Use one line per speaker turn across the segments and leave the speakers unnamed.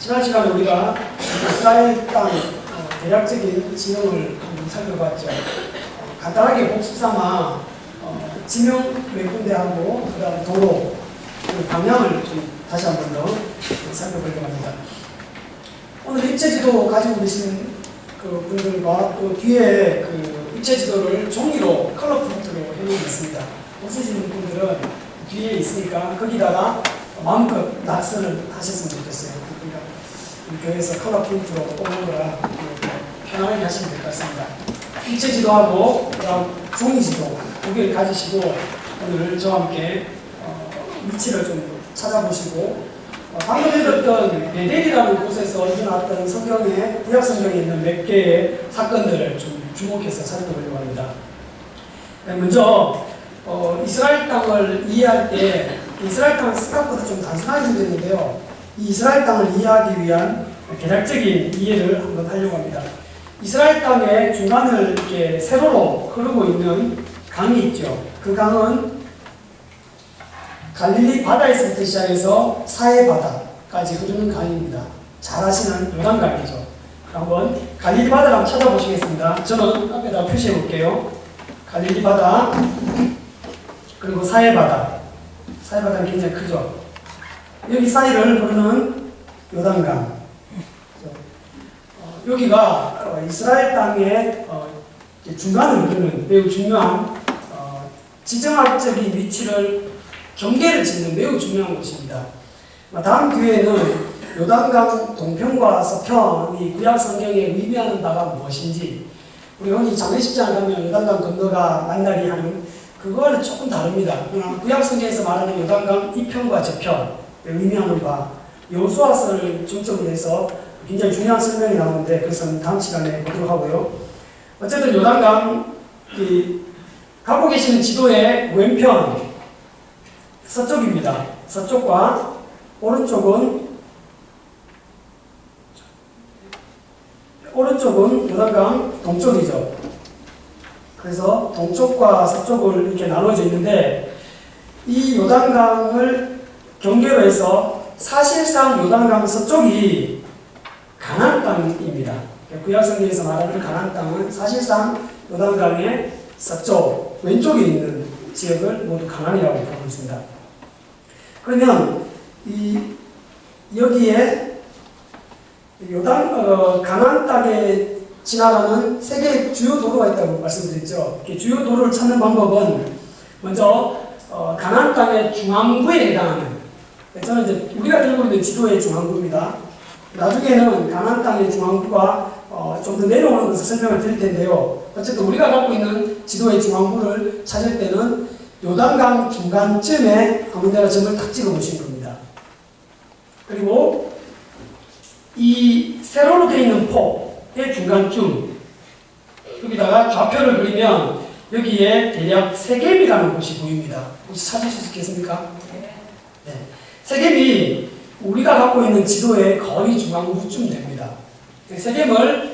지난 시간에 우리가 이스라엘 땅 대략적인 지형을 한번 살펴봤죠. 간단하게 복습삼아 지명 몇 군데 하고 그다음 도로 그 방향을 좀 다시 한 번 더 살펴보려고 합니다. 오늘 입체지도 가지고 계신 그 분들과 또 뒤에 그 입체지도를 종이로 컬러 프린트로 해놓은 게 있습니다. 없으시는 분들은 뒤에 있으니까 거기다가 마음껏 낙서를 하셨으면 좋겠어요. 그러니까 우리 교회에서 컬러 프린트로 뽑는 거라 편안하게 하시면 될 것 같습니다. 입체지도하고 그다음 종이지도 두 개를 가지시고 오늘 저와 함께 위치를 좀 찾아보시고 방금 읽었던 베델이라는 곳에서 일어났던 성경에 구약 성경에 있는 몇 개의 사건들을 좀 주목해서 살펴보려고 합니다. 먼저 이스라엘 땅을 이해할 때 이스라엘 땅은 생각보다 좀 단순하게 생겼는데요. 이 이스라엘 땅을 이해하기 위한 대략적인 이해를 한번 하려고 합니다. 이스라엘 땅의 중간을 이렇게 세로로 흐르고 있는 강이 있죠. 그 강은 갈릴리 바다에서부터 시작해서 사해 바다까지 흐르는 강입니다. 잘 아시는 요단강이죠. 한번 갈릴리 바다를 한번 찾아보시겠습니다. 저는 앞에다 표시해 볼게요. 갈릴리 바다 그리고 사해 바다. 사해 바다는 굉장히 크죠. 여기 사이를 흐르는 요단강. 여기가 이스라엘 땅의 중간을 흐르는 매우 중요한 지정학적인 위치를 경계를 짓는 매우 중요한 곳입니다. 다음 기회에는 요단강 동편과 서편이 구약 성경에 의미하는 바가 무엇인지 우리 흔히 장례식장을 가면 요단강 건너가 만나리 하는 그거는 조금 다릅니다. 구약 성경에서 말하는 요단강 이편과 저편 의미하는 바 여호수아서를 중점으로 해서 굉장히 중요한 설명이 나오는데 그것은 다음 시간에 보도록 하고요. 어쨌든 요단강 갖고 계시는 지도의 왼편 서쪽입니다. 서쪽과 오른쪽은 요단강 동쪽이죠. 그래서 동쪽과 서쪽을 이렇게 나눠져 있는데 이 요단강을 경계로 해서 사실상 요단강 서쪽이 가나안 땅입니다. 구약 성경에서 말하는 가나안 땅은 사실상 요단강의 서쪽 왼쪽에 있는 지역을 모두 가나안이라고 보고 있습니다. 그러면 여기에 가나안 땅에 지나가는 세 개의 주요 도로가 있다고 말씀드렸죠. 주요 도로를 찾는 방법은 먼저 가나안 땅의 중앙부에 해당하는 저는 이제 우리가 들고 있는 지도의 중앙부입니다. 나중에는 가나안 땅의 중앙부가 좀 더 내려오는 것을 설명을 드릴 텐데요. 어쨌든 우리가 갖고 있는 지도의 중앙부를 찾을 때는 요단강 중간쯤에 아무데나 점을 탁 찍어 보시는 겁니다. 그리고 이 세로로 되어 있는 폭의 중간쯤 여기다가 좌표를 그리면 여기에 대략 세겜이라는 곳이 보입니다. 혹시 찾으실 수 있겠습니까? 네. 세겜이 우리가 갖고 있는 지도의 거의 중앙부쯤 됩니다. 세겜을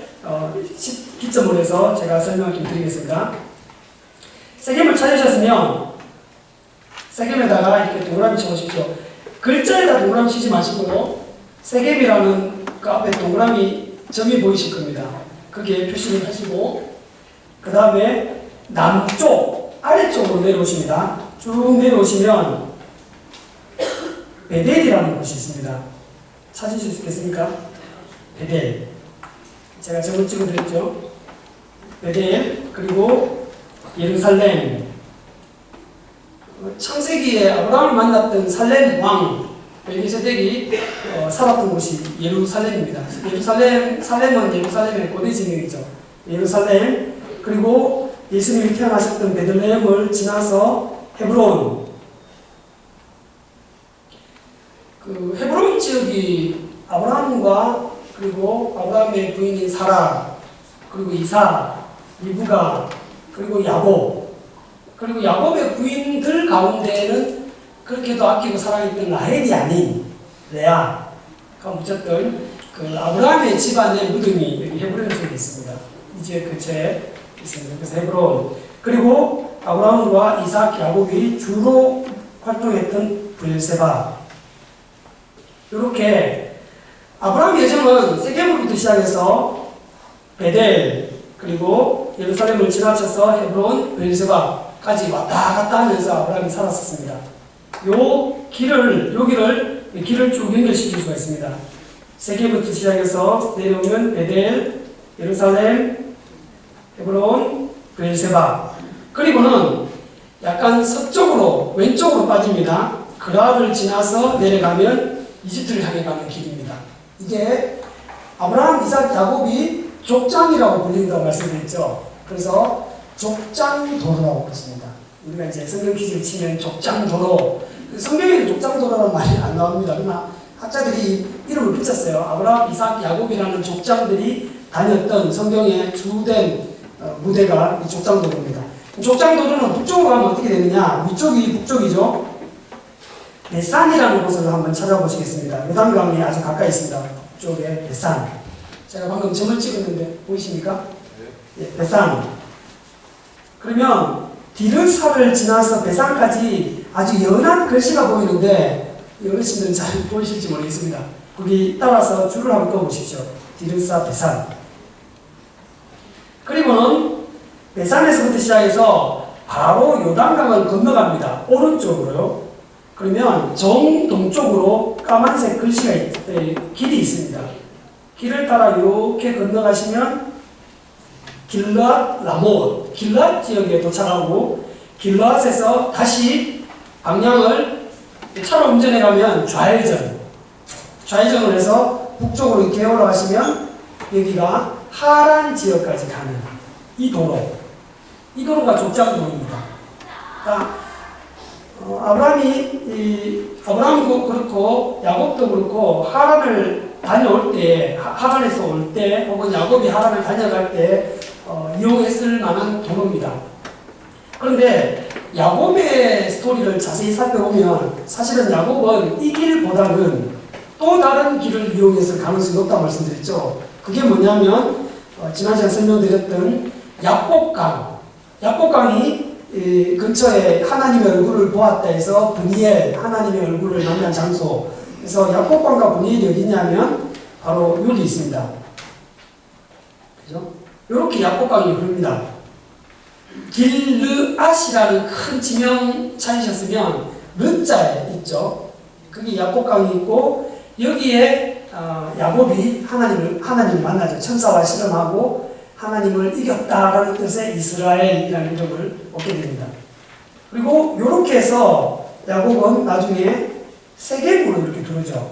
기점으로 해서 제가 설명을 좀 드리겠습니다. 세겜을 찾으셨으면 세겜에다가 이렇게 동그라미 쳐보십시오. 글자에다 동그라미 치지 마시고 세겜이라는 그 앞에 동그라미 점이 보이실 겁니다. 거기에 표시를 하시고 그 다음에 남쪽 아래쪽으로 내려오십니다. 쭉 내려오시면 베델이라는 곳이 있습니다. 찾으실 수 있겠습니까? 베델. 제가 저걸 찍어드렸죠. 베델 그리고 예루살렘. 창세기에 아브라함을 만났던 살렘 왕 멜기세덱이 살았던 곳이 예루살렘입니다. 살렘은 예루살렘의 고대 지명이죠. 예루살렘 그리고 예수님이 태어나셨던 베들레헴을 지나서 헤브론. 그 헤브론 지역이 아브라함과 그리고 아브라함의 부인인 사라 그리고 이삭, 리브가 그리고 야곱 그리고 야곱의 부인들 가운데에는 그렇게도 아끼고 사랑했던 라헬이 아닌 레아가 묻혔던 그 아브라함의 집안의 무덤이 여기 헤브론 지역에 있습니다. 이 지역 근처에 있습니다. 그래서 헤브론 그리고 아브라함과 이삭, 야곱이 주로 활동했던 브엘세바 이렇게 아브라함 여정은 세겜으로부터 시작해서 베델, 그리고 예루살렘을 지나쳐서 헤브론, 베르세바까지 왔다 갔다 하면서 아브라함이 살았었습니다. 요 길을 쭉 연결시킬 수가 있습니다. 세겜부터 시작해서 내려오면 베델, 예루살렘, 헤브론, 베르세바. 그리고는 약간 서쪽으로 왼쪽으로 빠집니다. 그라를 지나서 내려가면 이집트를 향해 가는 길입니다. 이게 아브라함, 이삭, 야곱이 족장이라고 불린다고 말씀드렸죠. 그래서 족장도로라고 그랬습니다. 우리가 이제 성경 퀴즈를 치면 족장도로, 성경에는 족장도로라는 말이 안 나옵니다. 그러나 학자들이 이름을 붙였어요. 아브라함, 이삭, 야곱이라는 족장들이 다녔던 성경의 주된 무대가 이 족장도로입니다. 족장도로는 북쪽으로 가면 어떻게 되느냐? 위쪽이 북쪽이죠. 베산이라는 곳을 한번 찾아보시겠습니다. 요단강이 아주 가까이 있습니다. 북쪽에 베산. 제가 방금 점을 찍었는데 보이십니까? 네, 베산. 그러면 디르사를 지나서 베산까지 아주 연한 글씨가 보이는데 어르신들은 잘 보이실지 모르겠습니다. 거기 따라서 줄을 한번 그어보십시오. 디르사, 베산. 그리고는 베산에서부터 시작해서 바로 요단강을 건너갑니다. 오른쪽으로요. 그러면 정동쪽으로 까만색 글씨가 길이 있습니다. 길을 따라 이렇게 건너가시면 길르앗 라못, 길르앗 지역에 도착하고 길르앗에서 다시 방향을 차로 운전해 가면 좌회전을 해서 북쪽으로 이렇게 올라가시면 여기가 하란 지역까지 가는 이 도로가 족장도로입니다. 그러니까 아브라함도 그렇고 야곱도 그렇고 하란을 다녀올 때, 하란에서 올 때, 혹은 야곱이 하란을 다녀갈 때 이용했을 만한 도로입니다. 그런데 야곱의 스토리를 자세히 살펴보면 사실은 야곱은 이 길보다는 또 다른 길을 이용했을 가능성이 높다고 말씀드렸죠. 그게 뭐냐면 지난 시간에 설명드렸던 약복강이 근처에 하나님의 얼굴을 보았다 해서 브니엘, 하나님의 얼굴을 만난 장소. 그래서 약복강과 브니엘이 어디냐면 바로 여기 있습니다. 그죠? 이렇게 약복강이 흐릅니다. 길르앗이라는 큰 지명 찾으셨으면 르자에 있죠. 거기 약복강이 있고 여기에 야곱이 하나님을 만나죠. 천사와 실험하고 하나님을 이겼다라는 뜻의 이스라엘이라는 이름을 얻게 됩니다. 그리고 이렇게 해서 야곱은 나중에 세겜으로 이렇게 들어오죠.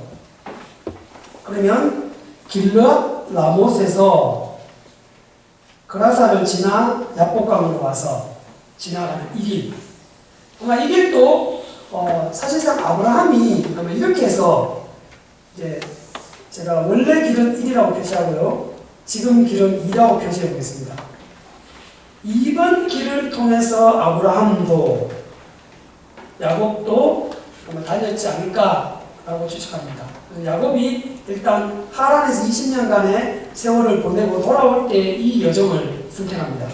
그러면 길르앗 라못에서 그라사를 지나 약복강으로 와서 지나가는 이 길. 아마 이 길도 사실상 아브라함이 아마 이렇게 해서 이제 제가 원래 길은 1이라고 표시하고요. 지금 길은 2라고 표시해 보겠습니다. 이번 길을 통해서 아브라함도 야곱도 아마 다녔지 않을까라고 추측합니다. 야곱이 일단 하란에서 20년간의 세월을 보내고 돌아올 때 이 여정을 선택합니다.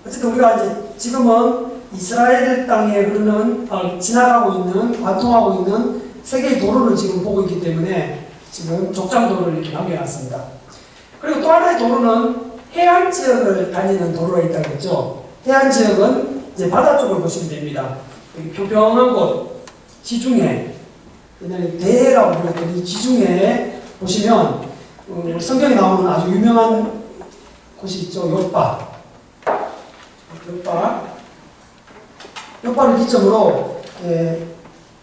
어쨌든 우리가 이제 지금은 이스라엘 땅에 흐르는 지나가고 있는 관통하고 있는 세계의 도로를 지금 보고 있기 때문에 지금 족장도로를 이렇게 남겨놨습니다. 그리고 또 하나의 도로는 해안 지역을 다니는 도로가 있다고 했죠. 해안 지역은 이제 바다 쪽을 보시면 됩니다. 여기 평평한 곳, 지중해, 옛날에 대해라고 불렸던 이 지중해에 보시면 성경에 나오는 아주 유명한 곳이 있죠. 욥바를 기점으로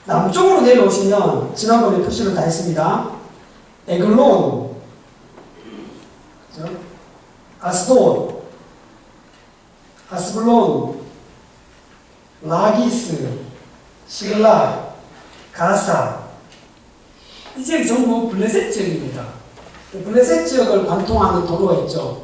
남쪽으로 내려오시면 지난번에 표시를 다 했습니다. 에글론, 그죠? 아스돗, 아스블론, 라기스, 시글락, 가사, 이 지역이 전부 블레셋 지역입니다. 블레셋 지역을 관통하는 도로가 있죠.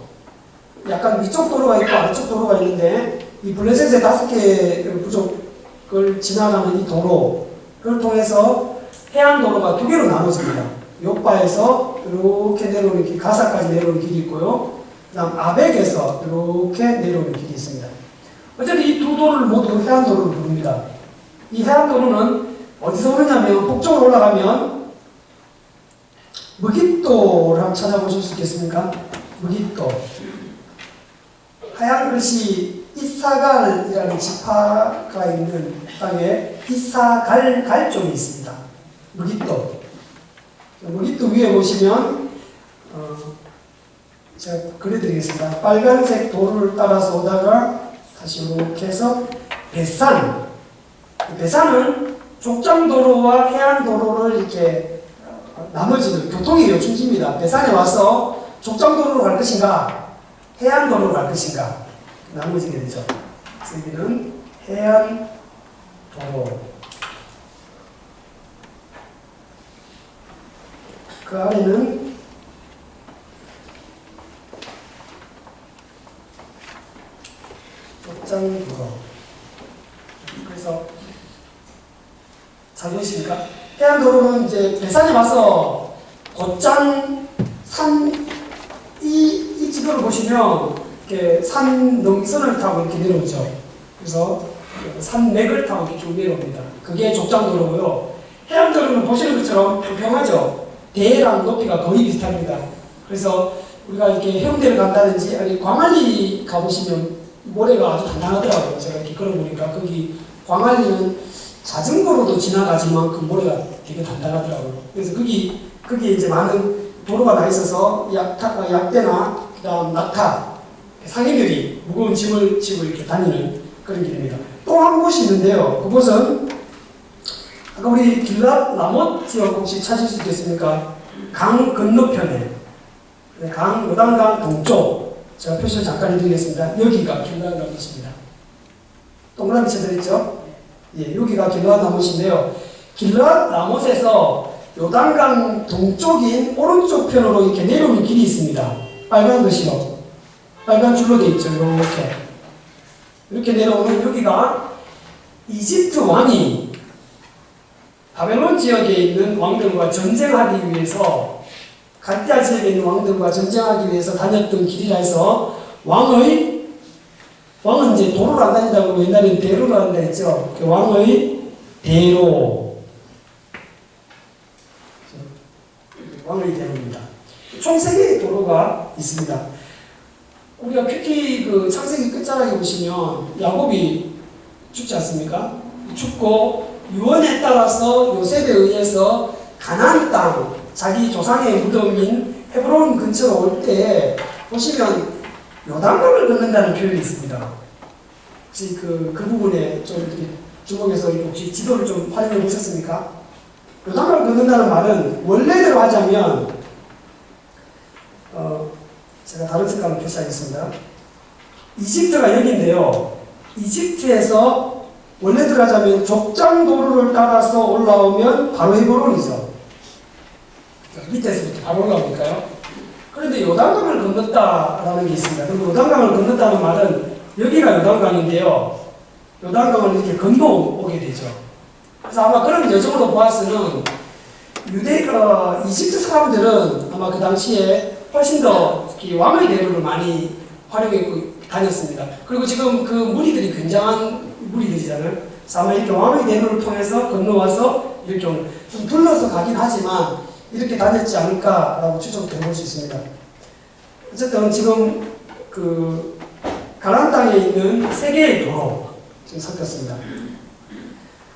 약간 위쪽 도로가 있고 아래쪽 도로가 있는데 이 블레셋의 5개 부족을 지나가는 이 도로를 통해서 해안도로가 2개로 나눠집니다. 욥바에서 이렇게 내려오는 길, 가사까지 내려오는 길이 있고요. 그 다음 아벡에서 이렇게 내려오는 길이 있습니다. 어쨌든 이 두 도로를 모두 해안도로를 부릅니다. 이 해안도로는 어디서 오느냐면 북쪽으로 올라가면 무깃도를 한번 찾아보실 수 있겠습니까? 무깃도. 하얀 글씨 이사갈이라는 지파가 있는 땅에 이사갈 쪽이 있습니다. 무깃도. 무깃도 위에 보시면 제가 그려드리겠습니다. 빨간색 도로를 따라서 오다가 다시 이렇게 해서 배산. 배산은 족장도로와 해안도로를 이렇게 나머지는 교통의 요충지입니다. 배산에 와서 족장도로로 갈 것인가, 해안도로로 갈 것인가 나눠지게 되죠. 여기는 해안도로. 그 아래는 족장도로. 그래서 잘 보이십니까? 해안도로는 이제 배산에 와서 곧장 이 지도를 보시면 이렇게 산 능선을 타고 이렇게 내려오죠. 그래서 산맥을 타고 이렇게 쭉 내려옵니다. 그게 족장도로고요. 해안도로는 보시는 것처럼 평평하죠. 대해랑 높이가 거의 비슷합니다. 그래서 우리가 이렇게 해운대를 간다든지 아니 광안리 가보시면 모래가 아주 단단하더라고요. 제가 이렇게 걸어보니까 거기 광안리는 자전거로도 지나가지만 그 모래가 되게 단단하더라고요. 그래서 거기 이제 많은 도로가 나 있어서 약대나 그다음 낙타, 상해들이 무거운 짐을 지고 이렇게 다니는 그런 길입니다. 또 한 곳이 있는데요. 그곳은 아까 우리 길랏 라못 지역 혹시 찾을 수 있겠습니까? 강 건너편에 요단강 동쪽 제가 표시를 잠깐 해드리겠습니다. 여기가 길랏 라못입니다. 동그라미 쳐드렸죠? 예, 여기가 길랏 라못인데요. 길랏 라못에서 요단강 동쪽인 오른쪽 편으로 이렇게 내려오는 길이 있습니다. 빨간 글씨로 빨간 줄로 되어 있죠. 이렇게 내려오는 여기가 이집트 왕이 바벨론 지역에 있는 왕들과 전쟁하기 위해서 갈대아 지역에 있는 왕들과 전쟁하기 위해서 다녔던 길이라 해서 왕은 이제 도로를 안 다니다고 옛날에는 대로를 한다 했죠. 왕의 대로. 왕의 대로입니다. 총 3개의 도로가 있습니다. 우리가 특히 그 창세기 끝자락에 보시면 야곱이 죽지 않습니까? 죽고 유언에 따라서 요셉에 의해서 가나안 땅, 자기 조상의 무덤인 헤브론 근처로 올 때 보시면 요단강을 건넌다는 표현이 있습니다. 혹시 그 부분에 좀 이렇게 주목해서 혹시 지도를 좀 활용해 보셨습니까? 요단강을 건넌다는 말은 원래대로 하자면 제가 다른 색깔로 표시하겠습니다. 이집트가 여기인데요. 이집트에서 원래대로 하자면 족장도로를 따라서 올라오면 바로 헤브론이죠. 밑에서부터 바로 올라오니까요. 그런데 요단강을 건넜다라는 게 있습니다. 그리고 요단강을 건넜다는 말은 여기가 요단강인데요. 요단강을 이렇게 건너오게 되죠. 그래서 아마 그런 여정으로 보아서는 이집트 사람들은 아마 그 당시에 훨씬 더 왕의 대로를 많이 활용했고 다녔습니다. 그리고 지금 그 무리들이 굉장한 무리들이잖아요. 그래서 아마 이렇게 왕의 대로를 통해서 건너와서 이렇게 좀 둘러서 가긴 하지만 이렇게 다녔지 않을까라고 추정해 볼 수 있습니다. 어쨌든 지금 그 가나안 땅에 있는 3개의 도로 지금 섞였습니다.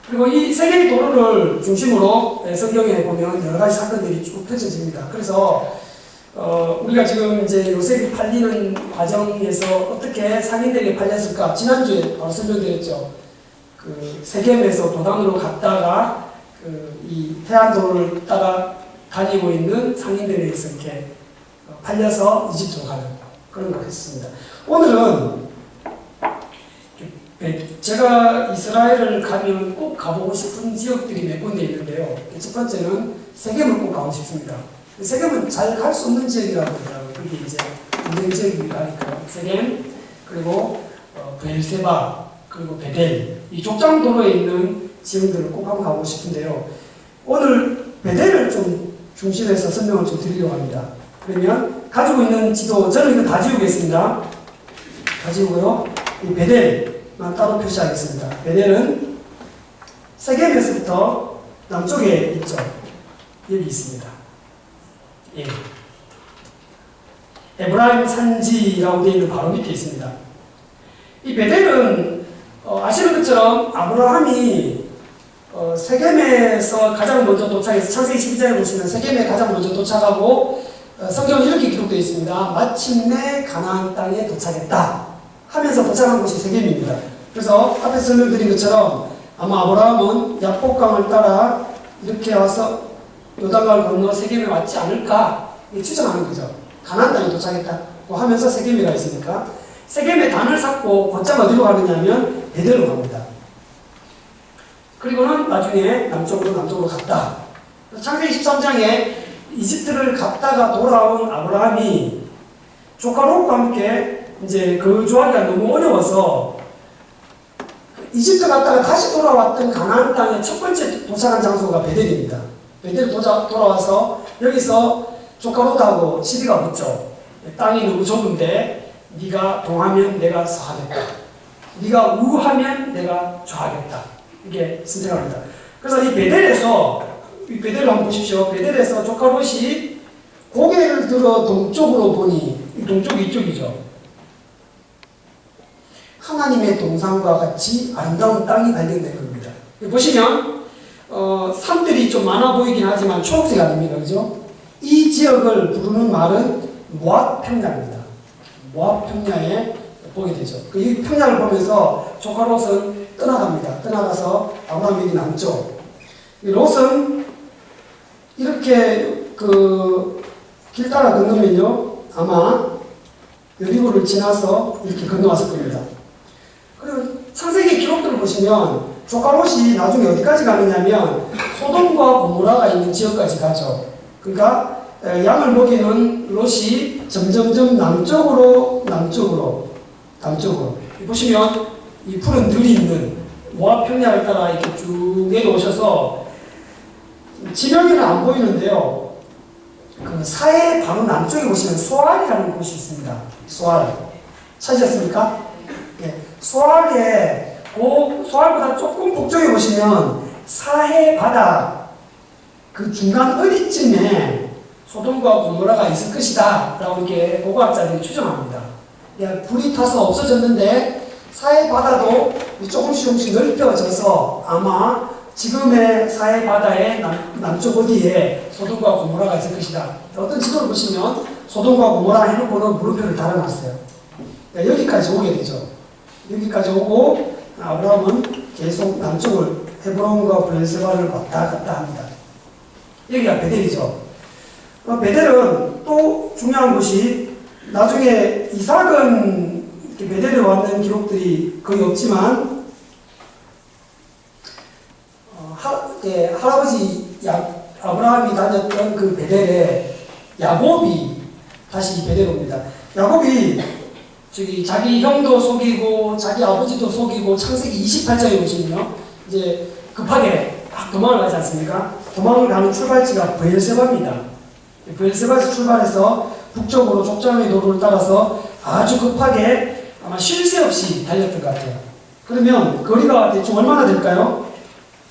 그리고 이 3개의 도로를 중심으로 성경에 보면 여러 가지 사건들이 쭉 펼쳐집니다. 그래서 우리가 지금 이제 요셉이 팔리는 과정에서 어떻게 상인들에게 팔렸을까? 지난주에 바로 설명드렸죠. 그 세겜에서 도단으로 갔다가 이 해안도로를 따라 다니고 있는 상인들에 의해서 이렇게 팔려서 이집트로 가는 그런 걸 했습니다. 오늘은 제가 이스라엘을 가면 꼭 가보고 싶은 지역들이 몇 군데 있는데요. 첫 번째는 세겜을 꼭 가고 싶습니다. 세겜은 잘 갈 수 없는 지역이라고 하더라고요. 그게 이제 전쟁 지역이기도 하니까. 세겜, 그리고 브엘세바, 그리고 베델. 이 족장도로에 있는 지역들을 꼭 한번 가보고 싶은데요. 오늘 베델을 좀 중심해서 설명을 좀 드리려고 합니다. 그러면 가지고 있는 지도, 저는 이거 다 지우겠습니다. 다 지우고요. 이 베델만 따로 표시하겠습니다. 베델은 세겜에서부터 남쪽에 있죠. 여기 있습니다. 예. 에브라임 산지라고 되어 있는 바로 밑에 있습니다. 이 베델은 아시는 것처럼 아브라함이 세겜에서 가장 먼저 도착해서 창세기 12장에 보시면 세겜에 가장 먼저 도착하고 성경은 이렇게 기록되어 있습니다. 마침내 가나안 땅에 도착했다 하면서 도착한 곳이 세겜입니다. 그래서 앞에 설명드린 것처럼 아마 아브라함은 야복강을 따라 이렇게 와서 요단강을 건너 세겜에 왔지 않을까 추정하는 거죠. 가나안 땅에 도착했다고 하면서 세겜이가 있으니까 세겜에 단을 쌓고 곧장 어디로 가느냐면 베델로 갑니다. 그리고는 나중에 남쪽으로 갔다. 창세기 13장에 이집트를 갔다가 돌아온 아브라함이 조카 롯과 함께 이제 거주하기가 너무 어려워서 이집트 갔다가 다시 돌아왔던 가나안 땅의 첫 번째 도착한 장소가 베델입니다. 베델 돌아와서 여기서 조카 롯하고 시비가 붙죠. 땅이 너무 좁은데 네가 동하면 내가 서하겠다. 네가 우하면 내가 좌하겠다. 이게 선택합니다. 그래서 이 베델을 한번 보십시오. 베델에서 조카 롯이 고개를 들어 동쪽으로 보니 동쪽이 이쪽이죠. 하나님의 동상과 같이 아름다운 땅이 발견된 겁니다. 보시면 산들이 좀 많아 보이긴 하지만 초록색 아닙니까? 그죠? 이 지역을 부르는 말은 모압 평야입니다. 모압 평야에 보게 되죠. 이 평야를 보면서 조카 롯은 떠나갑니다. 떠나가서 아브라함에게 남쪽. 롯은 이렇게 길 따라 건너면요 아마 여리고를 지나서 이렇게 건너왔을 겁니다. 그리고 창세기 기록들을 보시면 조카 롯이 나중에 어디까지 가느냐면 소돔과 고모라가 있는 지역까지 가죠. 그러니까 양을 먹이는 롯이 점점점 남쪽으로 보시면 이 푸른 들이 있는 모압 평야를 따라 이렇게 쭉 내려오셔서 지명이는 안 보이는데요. 그 사해 바로 남쪽에 보시면 소알이라는 곳이 있습니다. 소알 찾으셨습니까? 네. 소알보다 조금 북쪽에 보시면 사해 바다 그 중간 어디쯤에 소돔과 고모라가 있을 것이다 라고 이렇게 고고학자들이 추정합니다. 불이 타서 없어졌는데 사해 바다도 조금씩 넓혀져서 아마 지금의 사해 바다의 남쪽 어디에 소돔과 고모라가 있을 것이다. 어떤 지도를 보시면 소돔과 고모라 해놓고는 물음표를 달아놨어요. 여기까지 오게 되죠. 여기까지 오고 아브라함은 계속 남쪽을 헤브론과 브엘세바를 왔다 갔다 합니다. 여기가 베델이죠. 베델은 또 중요한 것이 나중에 이삭은 베델에 왔는 기록들이 거의 없지만 할아버지 아브라함이 다녔던 그 베델에 야곱이 다시 베델에 옵니다. 야곱이 자기 형도 속이고 자기 아버지도 속이고 창세기 28장에 보시면요 이제 급하게 막 도망을 가지 않습니까? 도망을 가는 출발지가 브엘세바입니다. 브엘세바에서 출발해서 북쪽으로 족장의 도로를 따라서 아주 급하게 아마 쉴 새 없이 달렸던 것 같아요. 그러면 거리가 대충 얼마나 될까요?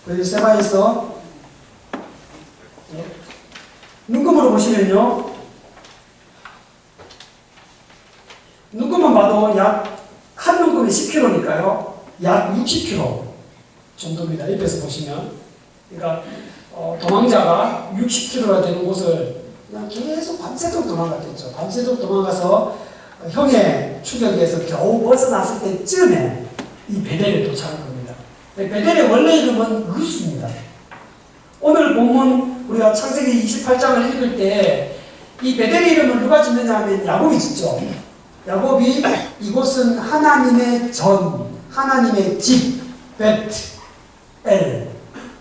브엘세바에서 눈금으로 보시면요 눈금만 봐도 약 한 눈금이 10km니까요 약 60km 정도입니다. 옆에서 보시면 그러니까 도망자가 60km나 되는 곳을 그냥 계속 밤새도록 도망갔겠죠. 밤새도록 도망가서 형의 추격에서 겨우 벗어났을 때쯤에 이 베델에 도착한 겁니다. 베델의 원래 이름은 루스입니다. 오늘 본문 우리가 창세기 28장을 읽을 때 이 베델의 이름을 누가 짓느냐 하면 야곱이 짓죠. 야곱이 이곳은 하나님의 전, 하나님의 집, 벳,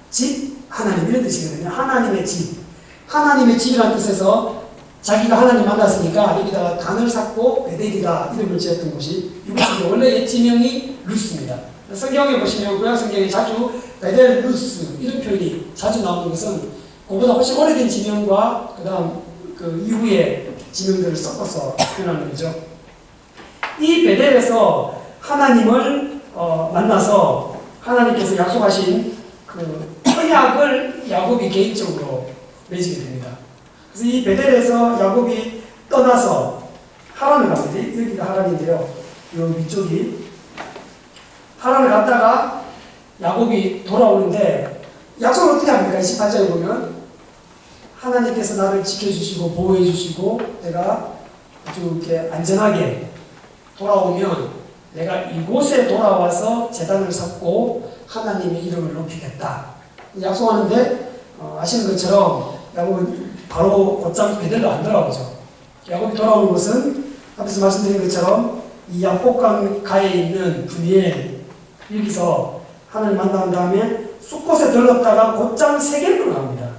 집, 하나님 이런 뜻이거든요. 하나님의 집. 하나님의 집이라는 뜻에서 자기가 하나님 만났으니까 여기다가 단을 쌓고 베델이다 이름을 지었던 곳이 이곳이 원래 옛 지명이 루스입니다. 성경에 보시면 구약 성경에 자주 베델 루스 이런 표현이 자주 나오는 것은 그보다 훨씬 오래된 지명과 그 다음 그 이후의 지명들을 섞어서 표현하는 거죠. 이 베델에서 하나님을 만나서 하나님께서 약속하신 그 언약을 야곱이 개인적으로 맺게 됩니다. 그래서 이 베델에서 야곱이 떠나서 하란을 갑니다. 여기가 하란인데요. 요 위쪽이 하란을 갔다가 야곱이 돌아오는데 약속을 어떻게 합니까? 28절에 보면 하나님께서 나를 지켜주시고 보호해주시고 내가 아주 이렇게 안전하게 돌아오면 내가 이곳에 돌아와서 제단을 쌓고 하나님의 이름을 높이겠다. 약속하는데 아시는 것처럼 야곱은 바로 곧장 베델로 안 돌아오죠. 야곱이 돌아오는 것은 앞에서 말씀드린 것처럼 이 약복강 가에 있는 브니엘 여기서 하나님 만난 다음에 숫곳에 들렀다가 곧장 세겜으로 갑니다.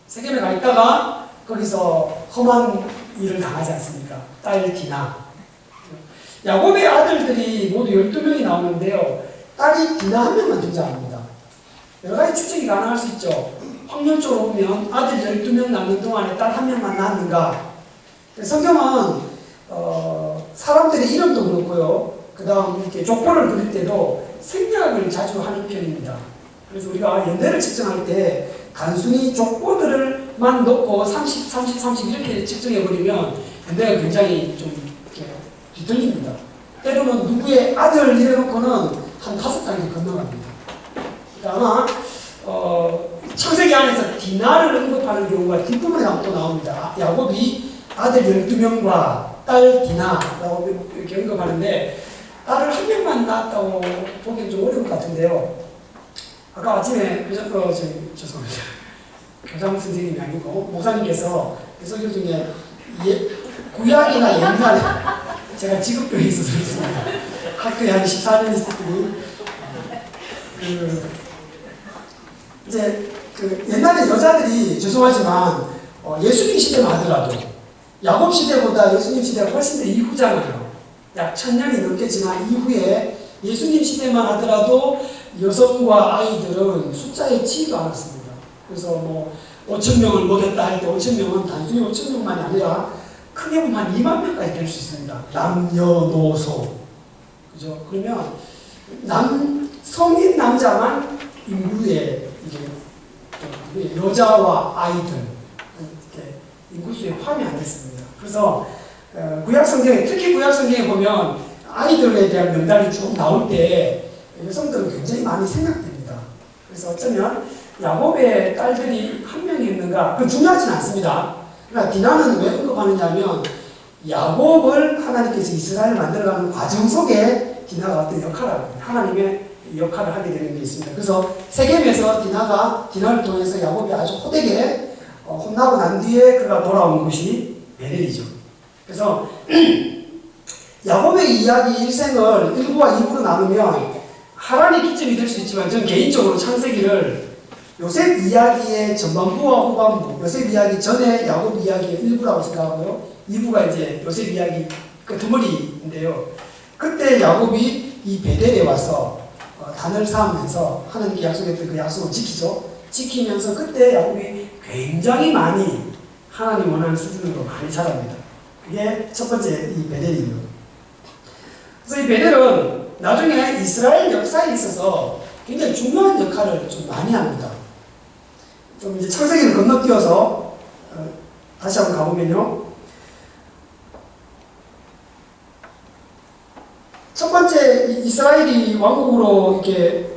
세겜에 가 있다가 거기서 험한 일을 당하지 않습니까? 딸 디나. 야곱의 아들들이 모두 12명이 나오는데요. 딸이 디나 한 명만 등장합니다. 여러 가지 추측이 가능할 수 있죠. 확률적으로 보면 아들 12명 낳는 동안에 딸 한 명만 낳았는가. 성경은 사람들의 이름도 그렇고요. 그 다음 이렇게 족보를 그릴 때도 생략을 자주 하는 편입니다. 그래서 우리가 연대를 측정할 때 단순히 족보들만 넣고 30, 30, 30 이렇게 측정해버리면 연대가 굉장히 좀 이렇게 뒤틀립니다. 때로는 누구의 아들 이래놓고는 한 5단계 건너갑니다. 그러니까 아마 창세기 안에서 디나를 언급하는 경우가 뒷부분에 또 나옵니다. 야곱이 아들 12명과 딸 디나라고 이렇게 언급하는데 딸을 한 명만 낳았다고 보기엔 좀 어려울 것 같은데요. 아까 아침에 죄송합니다. 교장 선생님이 아니고 목사님께서 설교 중에 구약이나 옛날에 제가 직업병이 있어서 그렇습니다. 학교에 한 14년 있었더니 이제 옛날에 여자들이 죄송하지만 예수님 시대만 하더라도 야곱 시대보다 예수님 시대가 훨씬 더 이후잖아요. 약 1000년이 넘게 지난 이후에 예수님 시대만 하더라도 여성과 아이들은 숫자에 치지도 않았습니다. 그래서 뭐 5,000명을 먹였다 할 때 5,000명은 단순히 5,000명만이 아니라 크게 보면 한 2만 명까지 될 수 있습니다. 남녀노소. 그죠? 그러면 성인 남자만 인구에 이게 여자와 아이들 이렇게 인구수에 포함이 안 됐습니다. 그래서 구약 성경에 특히 구약 성경에 보면 아이들에 대한 명단이 쭉 나올 때 여성들은 굉장히 많이 생각됩니다. 그래서 어쩌면 야곱의 딸들이 한 명이 있는가 그건 중요하지는 않습니다. 그러나 디나는 왜 언급하느냐 하면 야곱을 하나님께서 이스라엘을 만들어가는 과정 속에 디나가 어떤 역할을 하거든요. 하나님의 역할을 하게 되는 게 있습니다. 그래서 세겜에서 디나를 통해서 야곱이 아주 호되게 혼나고 난 뒤에 그가 돌아온 곳이 베델이죠. 그래서 야곱의 이야기 일생을 1부와 2부로 나누면 하란이 기점이 될 수 있지만 저는 개인적으로 창세기를 요셉 이야기의 전반부와 후반부, 요셉 이야기 전에 야곱 이야기의 1부라고 생각하고요. 2부가 이제 요셉 이야기 그 두머리인데요. 그때 야곱이 이 베델에 와서 단을 쌓으면서 하나님께 약속했던 그 약속을 지키죠. 지키면서 그때 야곱이 굉장히 많이 하나님 원하는 수준으로 많이 자랍니다. 그게 첫 번째 이 베델이에요. 그래서 이 베델은 나중에 이스라엘 역사에 있어서 굉장히 중요한 역할을 좀 많이 합니다. 좀 이제 창세기를 건너뛰어서 다시 한번 가보면요. 첫 번째 이스라엘이 왕국으로 이렇게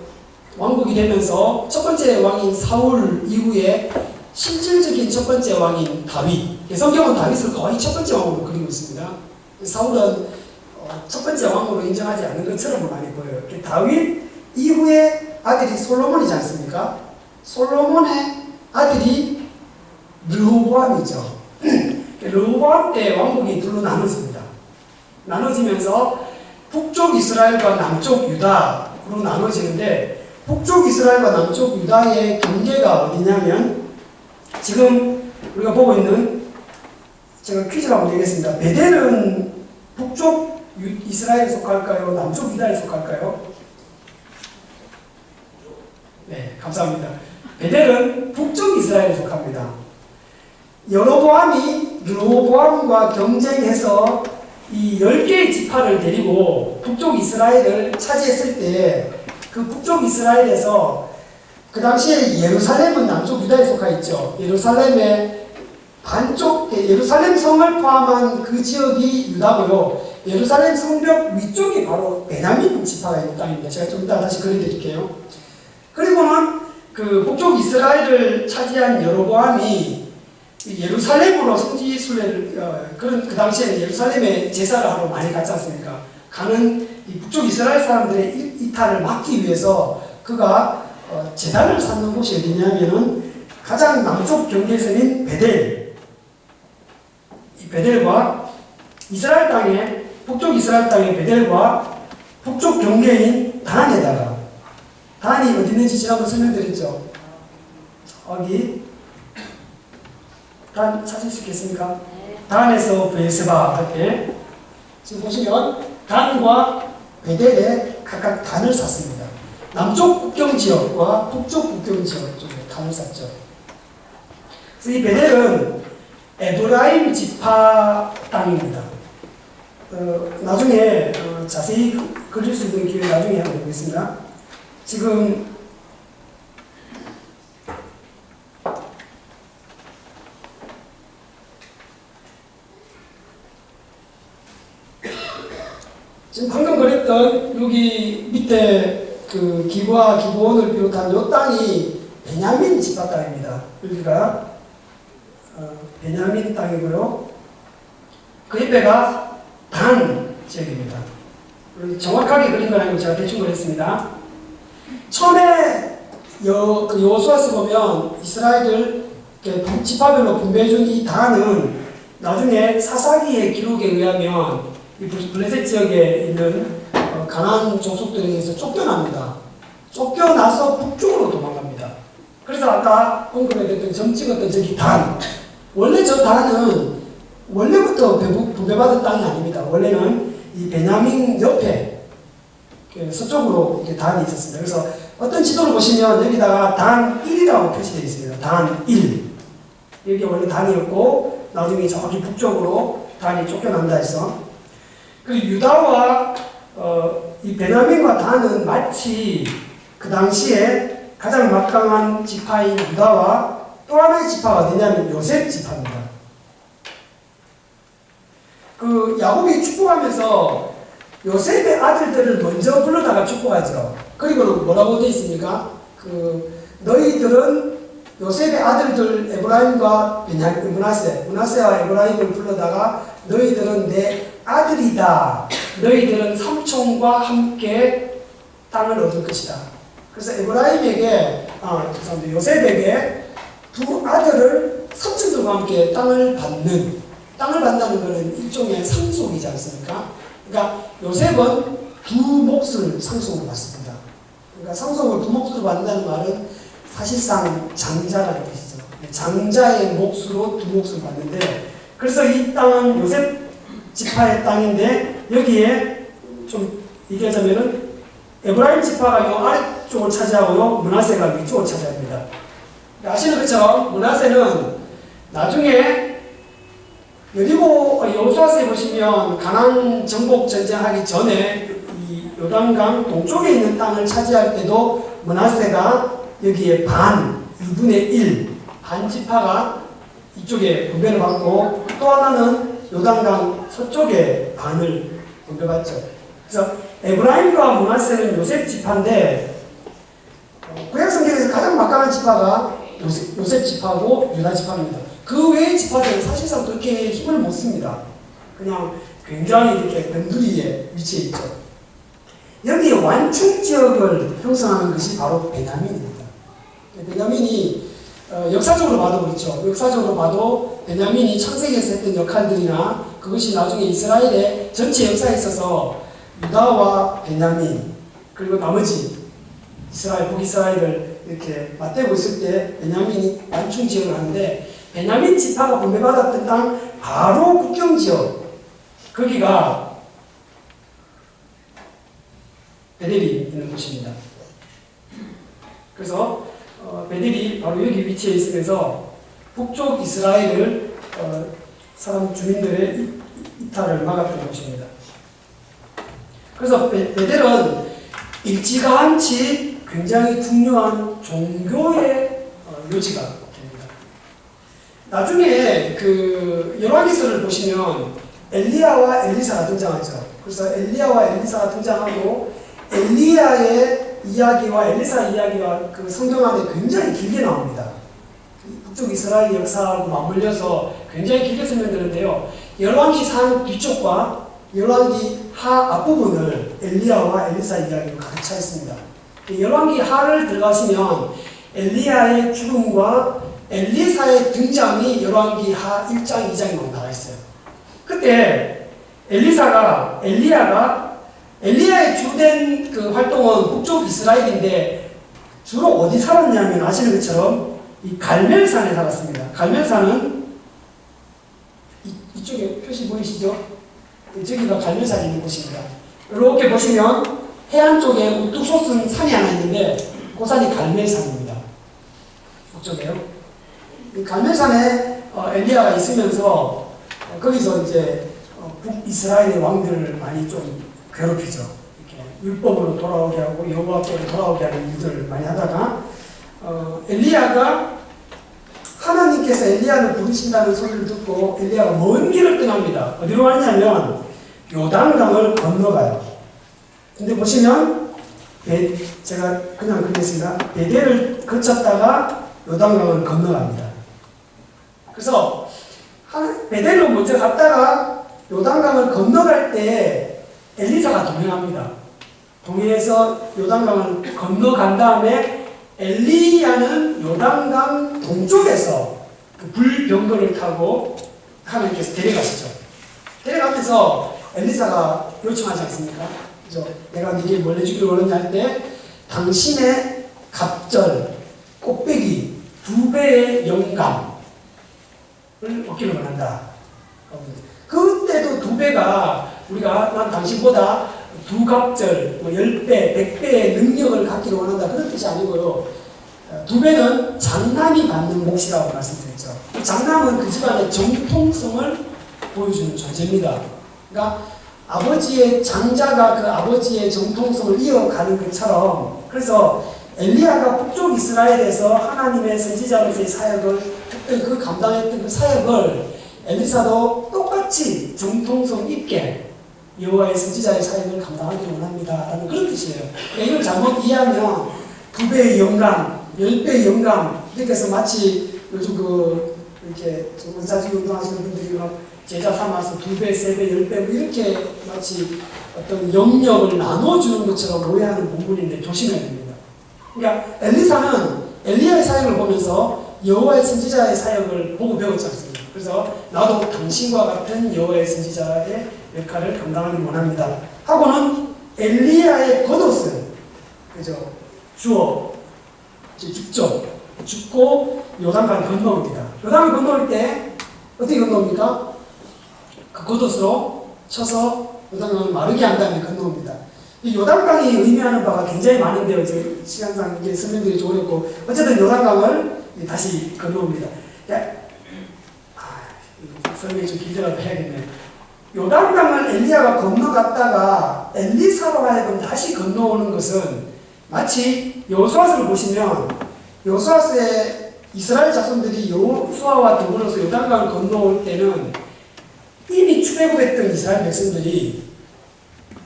왕국이 되면서 첫 번째 왕인 사울 이후에 실질적인 첫 번째 왕인 다윗. 성경은 다윗을 거의 첫 번째 왕으로 그리고 있습니다. 사울은 첫 번째 왕으로 인정하지 않는 것처럼 많이 보여요. 다윗 이후에 아들이 솔로몬이지 않습니까? 솔로몬의 아들이 르호보암이죠. 르호보암 때 왕국이 둘로 나눠집니다. 나눠지면서 북쪽 이스라엘과 남쪽 유다로 나눠지는데 북쪽 이스라엘과 남쪽 유다의 경계가 어디냐면 지금 우리가 보고 있는 제가 퀴즈를 한번 내겠습니다. 베델은 북쪽 이스라엘에 속할까요? 남쪽 유다에 속할까요? 네, 감사합니다. 베델은 북쪽 이스라엘에 속합니다. 여로보암이 르호보암과 경쟁해서 이 10개의 지파를 데리고 북쪽 이스라엘을 차지했을 때 그 북쪽 이스라엘에서 그 당시에 예루살렘은 남쪽 유다에 속하 있죠. 예루살렘의 반쪽, 예루살렘 성을 포함한 그 지역이 유다고요. 예루살렘 성벽 위쪽이 바로 베냐민 지파가 있는 땅입니다. 제가 좀 이따 다시 그려드릴게요. 그리고는 그 북쪽 이스라엘을 차지한 여로보암이 예루살렘으로 성지 순례를 그런 그 당시에는 예루살렘에 제사를 하러 많이 갔지 않습니까? 가는 이 북쪽 이스라엘 사람들의 이탈을 막기 위해서 그가 제단을 쌓는 곳이 어디냐면은 가장 남쪽 경계선인 베델, 이 베델과 이스라엘 땅에 북쪽 이스라엘 땅의 베델과 북쪽 경계인 단에다가, 단이 어디 있는지 지난번 설명드렸죠. 여기 단 찾을 수 있겠습니까? 단에서 베스바 할 때 지금 보시면 단과 베델에 각각 단을 샀습니다. 남쪽 국경 지역과 북쪽 국경 지역 쪽에 단을 샀죠. 그래서 이 베델은 에브라임 지파 땅입니다. 나중에 자세히 그릴 수 있는 기회 나중에 한번 보겠습니다. 지금 방금 그랬던 여기 밑에 그 기부와 기부원을 비롯한 이 땅이 베냐민 지파 땅입니다. 여기가 베냐민 땅이고요. 그 옆에가 단 지역입니다. 정확하게 그린 건 아니고 제가 대충 그렸습니다. 처음에 그 여호수아서 보면 이스라엘을 지파별로 분배해준 이 단은 나중에 사사기의 기록에 의하면 이 블레셋 지역에 있는 가나안 족속들에 의해서 쫓겨납니다. 쫓겨나서 북쪽으로 도망갑니다. 그래서 아까 언급했던 점 찍었던 저기 단, 원래 저 단은 원래부터 분배받은 땅이 아닙니다. 원래는 이 베냐민 옆에 서쪽으로 이렇게 단이 있었습니다. 그래서 어떤 지도를 보시면 여기다가 단 1이라고 표시되어 있습니다. 단 1. 여기 원래 단이었고 나중에 저기 북쪽으로 단이 쫓겨난다 해서. 그리고 유다와 이 베냐민과 단은 마치 그 당시에 가장 막강한 지파인 유다와 또 하나의 지파가 어디냐면 요셉 지파입니다. 그 야곱이 축복하면서 요셉의 아들들을 먼저 불러다가 축복하죠. 그리고는 뭐라고 되어 있습니까? 너희들은 요셉의 아들들 에브라임과 문하세와 에브라임을 불러다가 너희들은 내 아들이다. 너희들은 삼촌과 함께 땅을 얻을 것이다. 그래서 에브라임에게, 요셉에게 두 아들을 삼촌들과 함께 땅을 받는다는 것은 일종의 상속이지 않습니까? 그러니까 요셉은 두 몫을 상속을 받습니다. 그러니까 상속을 두 몫으로 받는다는 말은 사실상 장자라는 뜻이죠. 장자의 몫으로 두 몫을 받는데, 그래서 이 땅은 요셉 지파의 땅인데 여기에 좀 얘기하자면은 에브라임 지파가 이 아래쪽을 차지하고요, 문하세가 위쪽을 차지합니다. 아시는 것처럼 문하세는 나중에 여호수아서에 보시면 가나안 정복 전쟁하기 전에 이 요단강 동쪽에 있는 땅을 차지할 때도 문하세가 여기에 2분의 1 반 지파가 이쪽에 분배를 받고 또 하나는 요단강 서쪽에 반을 분배받죠. 그래서 에브라임과 문하세는 요셉 지파인데 구약성경에서 가장 막강한 지파가 요셉 지파고 유다 지파입니다. 그 외의 지파들은 사실상 그렇게 힘을 못 씁니다. 그냥 굉장히 이렇게 변두리에 위치해 있죠. 여기에 완충 지역을 형성하는 것이 바로 베냐민입니다. 베냐민이 역사적으로 봐도 그렇죠. 역사적으로 봐도 베냐민이 창세기에서 했던 역할들이나 그것이 나중에 이스라엘의 전체 역사에 있어서 유다와 베냐민 그리고 나머지 북이스라엘을 이렇게 맞대고 있을 때 베냐민이 완충 지역을 하는데 베냐민 지파가 분배받았던 땅 바로 국경 지역 거기가 베델이 있는 곳입니다. 그래서 베델이 바로 여기 위치해 있으면서 북쪽 이스라엘을 주민들의 이탈을 막았던 곳입니다. 그래서 베델은 일찌감치 굉장히 중요한 종교의 요지가 됩니다. 나중에 그 열왕기서를 보시면 엘리야와 엘리사가 등장하죠. 그래서 엘리야와 엘리사가 등장하고 엘리야의 이야기와 엘리사 이야기가 그 성경 안에 굉장히 길게 나옵니다. 북쪽 이스라엘 역사하고 맞물려서 굉장히 길게 설명되는데요. 열왕기 상 뒤쪽과 열왕기 하 앞부분을 엘리야와 엘리사 이야기로 가득 차 있습니다. 열왕기 하를 들어가시면 엘리야의 죽음과 엘리사의 등장이 열왕기 하 1장, 2장에 나와 있어요. 그때 엘리야의 주된 그 활동은 북쪽 이스라엘인데 주로 어디 살았냐면 아시는 것처럼 이 갈멜산에 살았습니다. 갈멜산은 이쪽에 표시 보이시죠? 저기가 갈멜산이 있는 곳입니다. 이렇게 보시면 해안 쪽에 우뚝 솟은 산이 하나 있는데 그 산이 갈멜산입니다. 북쪽에요. 이 갈멜산에 엘리야가 있으면서 거기서 이제 북이스라엘의 왕들을 많이 좀 괴롭히죠. 이렇게 율법으로 돌아오게 하고 여호와께로 돌아오게 하는 일들을 많이 하다가 엘리야가 하나님께서 엘리야를 부르신다는 소리를 듣고 엘리야가 먼 길을 떠납니다. 어디로 가냐면 요단강을 건너가요. 근데 보시면 제가 그냥 그리겠습니다. 베델을 거쳤다가 요단강을 건너갑니다. 그래서 베델로 먼저 갔다가 요단강을 건너갈 때 엘리사가 동행합니다. 동행해서 요단강을 건너간 다음에 엘리야는 요단강 동쪽에서 그 불병거를 타고 하나님께서 데려가시죠. 데려가면서 엘리사가 요청하지 않습니까? 그죠? 내가 네게 뭘 해주기를 원하냐 할 때 당신의 갑절, 꼭대기 2배의 영감을 얻기를 원한다. 그때도 2배가 우리가 난 당신보다 2갑절, 10배, 100배의 능력을 갖기를 원한다. 그런 뜻이 아니고요. 2배는 장남이 받는 몫이라고 말씀드렸죠. 장남은 그 집안의 정통성을 보여주는 존재입니다. 그러니까 아버지의 장자가 그 아버지의 정통성을 이어가는 것처럼 그래서 엘리야가 북쪽 이스라엘에서 하나님의 선지자로서의 사역을 했던 그 감당했던 그 사역을 엘리사도 똑같이 정통성 있게 여호와의 선지자의 사역을 감당하기를 원합니다. 라는 그런 뜻이에요. 그러니까 이걸 잘못 이해하면 2배의 영감, 10배의 영감 이렇게 해서 마치 요즘 이렇게 원사직 운동하시는 분들이 막 제자 삼아서 2배, 3배, 10배 뭐 이렇게 마치 어떤 영역을 나눠주는 것처럼 오해하는 부분인데 조심해야 됩니다. 그러니까 엘리사는 엘리야의 사역을 보면서 여호와의 선지자의 사역을 보고 배웠지 않습니까? 그래서 나도 당신과 같은 여호와의 선지자의 역할을 감당하기 원합니다. 하고는 엘리야의 겉옷을 그죠? 주어 죽고 요단강을 건너옵니다. 요단강을 건너올 때 어떻게 건너옵니까? 그 겉옷으로 쳐서 요단강을 마르게 한 다음에 건너옵니다. 이 요단강이 의미하는 바가 굉장히 많은데요. 이제 시간상 이게 설명드리기 좀 어렵고 어쨌든 요단강을 다시 건너옵니다. 설명이 좀 길더라도 해야겠네요. 요단강을 엘리야가 건너갔다가 엘리사로 하여금 다시 건너오는 것은 마치 여호수아서를 보시면 여호수아서에 이스라엘 자손들이 여호수아와 더불어서 요단강을 건너올 때는 이미 출애굽했던 이스라엘 백성들이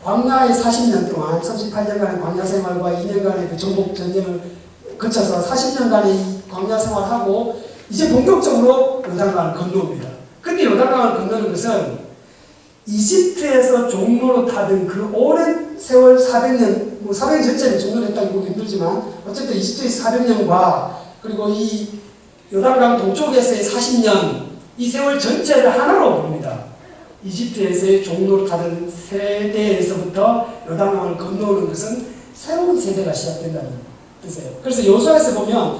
광야의 40년 동안 38년간의 광야 생활과 2년간의 그 정복 전쟁을 거쳐서 40년간의 이 광야 생활하고 이제 본격적으로 요단강을 건너옵니다. 근데 요단강을 건너는 것은 이집트에서 종로로 타던 그 오랜 세월 400년, 400년 전체는 종로를 했다고 보기 힘들지만 어쨌든 이집트에서 400년과 그리고 이 요단강 동쪽에서의 40년 이 세월 전체를 하나로 봅니다. 이집트에서의 종로로 타던 세대에서부터 요단강을 건너오는 것은 새로운 세대가 시작된다는 뜻이에요. 그래서 여호수아에서 보면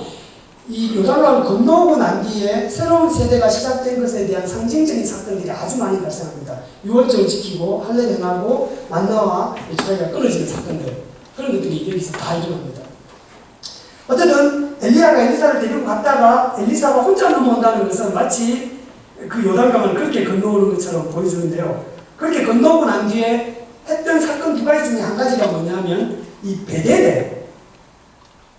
이 요단강을 건너오고 난 뒤에 새로운 세대가 시작된 것에 대한 상징적인 사건들이 아주 많이 발생합니다. 유월절을 지키고 할례를 행하고 만나와 이스라엘과 끊어지는 사건들 그런 것들이 여기서 다 일어납니다. 어쨌든 엘리야가 엘리사를 데리고 갔다가 엘리사가 혼자 넘어온다는 것은 마치 그 요단강을 그렇게 건너오는 것처럼 보여주는데요. 그렇게 건너오고 난 뒤에 했던 사건 2가지 중에 한 가지가 뭐냐면 이 베델에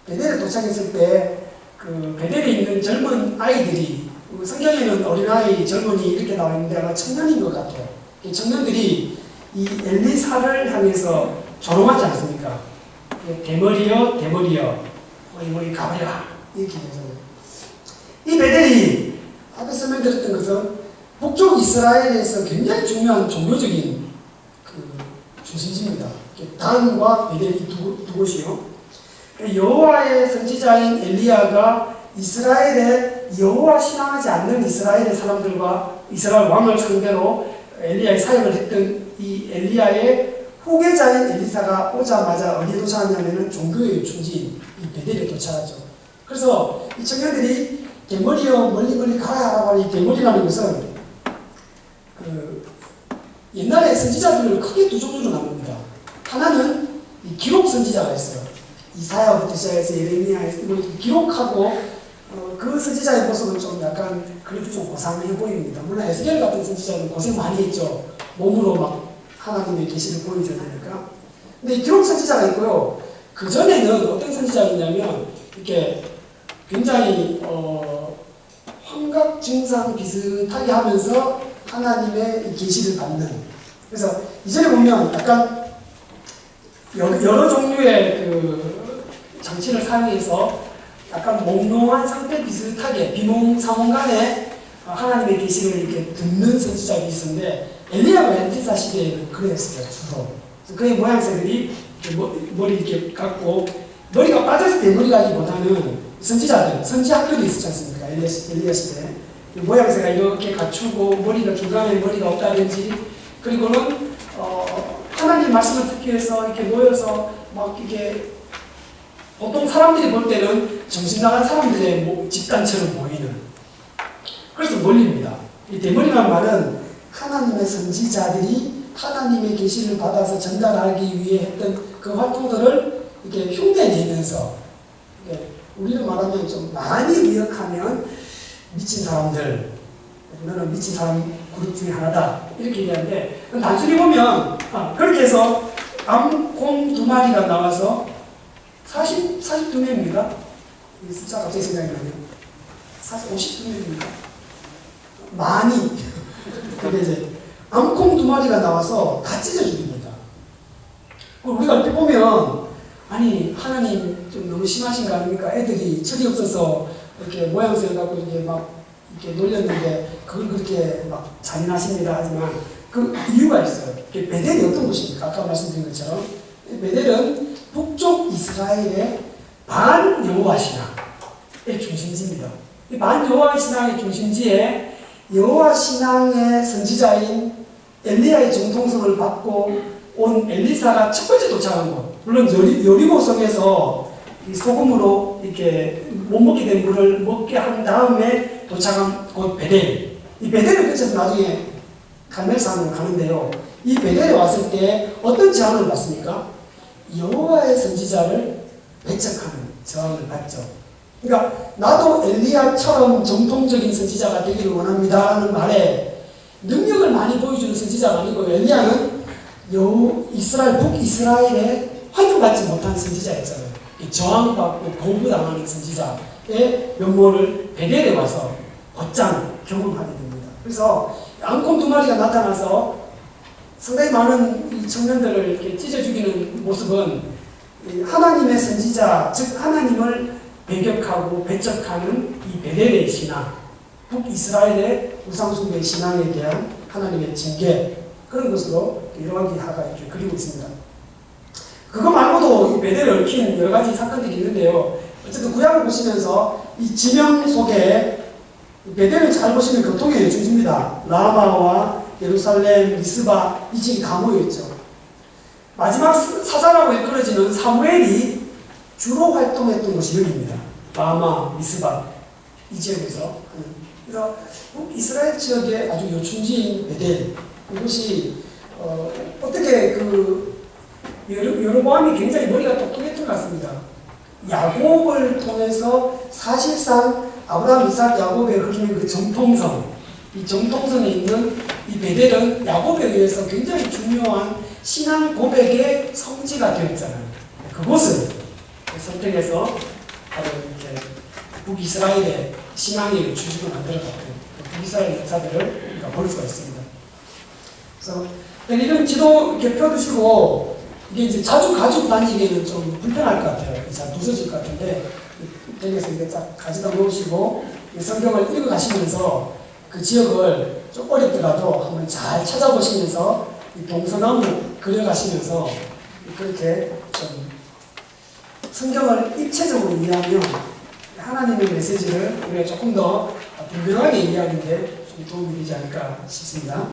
베델에 도착했을 때 그 베델에 있는 젊은 아이들이, 성경에는 어린아이, 젊은이 이렇게 나와 있는데 아마 청년인 것 같아요. 이 청년들이 이 엘리사를 향해서 조롱하지 않습니까? 대머리여 대머리여 뭐 가버려라 이렇게 얘기하잖아요. 이 베델이 아까 설명드렸던 것은 북쪽 이스라엘에서 굉장히 중요한 종교적인 그 중심지입니다. 단과 베델 이 두 곳이요. 여호와의 선지자인 엘리야가 이스라엘에 여호와 신앙하지 않는 이스라엘의 사람들과 이스라엘 왕을 상대로 엘리야의 사역을 했던 이 엘리야의 후계자인 엘리사가 오자마자 어디에 도착하냐면은 종교의 중지인 이 베델에 도착하죠. 그래서 이 청년들이 대머리여 멀리 가라라고 하는 이 대머리라는 것은 옛날에 선지자들을 크게 두 종류로 나눕니다. 하나는 이 기록 선지자가 있어요. 이사야부터 시작해서 예레미야에서 기록하고 그 선지자의 모습은 좀 약간 그래도 좀 고상해 보입니다. 물론 에스겔 같은 선지자는 고생 많이 했죠. 몸으로 막 하나님의 계시를 보여줘야 되니까. 근데 이 기록 선지자가 있고요. 그 전에는 어떤 선지자가 있냐면 이렇게 굉장히 환각 증상 비슷하게 하면서 하나님의 계시를 받는. 그래서 이전에 보면 약간 여러 종류의 그 장치를 사용해서 약간 몽롱한 상태 비슷하게 비몽사몽간에 하나님의 계시를 이렇게 듣는 선지자가 있었는데 엘리야가 엘리사 시대에는 그랬어요. 주로. 그의 모양새들이 머리 이렇게 감고 머리가 빠졌을 때 머리가기보다는 선지자들, 선지학교도 있었지 않습니까? 엘리야 시대. 모양새가 이렇게 갖추고 머리가 중간에 머리가 없다든지 그리고는 하나님 말씀을 듣기 위해서 이렇게 모여서 막 이게 보통 사람들이 볼 때는 정신 나간 사람들의 집단처럼 보이는. 그래서 멀리입니다. 이 대머리라는 말은 하나님의 선지자들이 하나님의 계시를 받아서 전달하기 위해 했던 그 활동들을 이렇게 흉내내면서 우리로 말하면 좀 많이 기억하면 미친 사람들, 너는 미친 사람 그룹 중에 하나다 이렇게 얘기하는데 단순히 보면 그렇게 해서 암곰 2마리가 나와서 42명입니다. 이 숫자 갑자기 생각이 나네요. 52명입니다. 많이. 근데 이제 암곰 2마리가 나와서 다 찢어 죽입니다. 우리가 이렇게 보면 아니 하나님 좀 너무 심하신 거 아닙니까? 애들이 철이 없어서 이렇게 모양새를 갖고 이렇게 막 이렇게 놀렸는데 그걸 그렇게 막 잔인하십니다. 하지만 그 이유가 있어요. 베델이 어떤 곳입니까? 아까 말씀드린 것처럼 베델은 북쪽 이스라엘의 반여호와 신앙의 중심지입니다. 이 반여호와 신앙의 중심지에 여호와 신앙의 선지자인 엘리야의 정통성을 받고 온 엘리사가 첫 번째 도착한 곳. 물론 여리고성에서 이 소금으로 이렇게 못 먹게 된 물을 먹게 한 다음에 도착한 곳 베델. 이 베델을 거쳐서 나중에 갈멜산으로 가는데요. 이 베델에 왔을 때 어떤 제안을 받습니까? 여호와의 선지자를 배척하는 제안을 받죠. 그러니까 나도 엘리야처럼 정통적인 선지자가 되기를 원합니다라는 말에 능력을 많이 보여주는 선지자가 아니고 엘리야는 북이스라엘에 환영받지 못한 선지자였잖아요. 저항받고 거부당하는 선지자의 면모를 베델에 와서 곧장 경험하게 됩니다. 그래서 암곰 2마리가 나타나서 상당히 많은 이 청년들을 이렇게 찢어 죽이는 모습은 하나님의 선지자, 즉 하나님을 배격하고 배척하는 이 베델의 신앙, 북이스라엘의 우상숭배 신앙에 대한 하나님의 징계, 그런 것으로 이러하기하가 이렇게 그리고 있습니다. 그거 말고도 이 베델을 얽힌 여러 가지 사건들이 있는데요. 어쨌든 구약을 보시면서 이 지명 속에 베델을 잘 보시면 교통의 중심입니다. 라마와 예루살렘, 미스바 이 지역이 다 모여있죠. 마지막 사자라고 일컬어지는 사무엘이 주로 활동했던 곳이 여기입니다. 라마, 미스바 이 지역에서. 그래서 이스라엘 지역의 아주 요충지인 베델, 이것이 어떻게 여로보암이 굉장히 머리가 똑똑했던 것 같습니다. 야곱을 통해서 사실상 아브라함, 이삭, 야곱에 흐르는 그 정통성, 이 정통성에 있는 이 베델은 야곱에 의해서 굉장히 중요한 신앙 고백의 성지가 되었잖아요. 그곳을 선택해서 바로 이렇게 북이스라엘의 신앙의 주축을 만들어갔던 북이스라엘 역사들을 우리가 볼 수가 있습니다. 그래서 이런 지도 이렇게 펴두시고 이게 이제 자주 가지고 다니기에는 좀 불편할 것 같아요. 잘 부서질 것 같은데 여기서 이렇게 딱 가져다 놓으시고 성경을 읽어가시면서 그 지역을 좀 어렵더라도 한번 잘 찾아보시면서 이 동서남북 그려가시면서 그렇게 좀 성경을 입체적으로 이해하면 하나님의 메시지를 우리가 조금 더 분명하게 이해하는 데 좀 도움이 되지 않을까 싶습니다.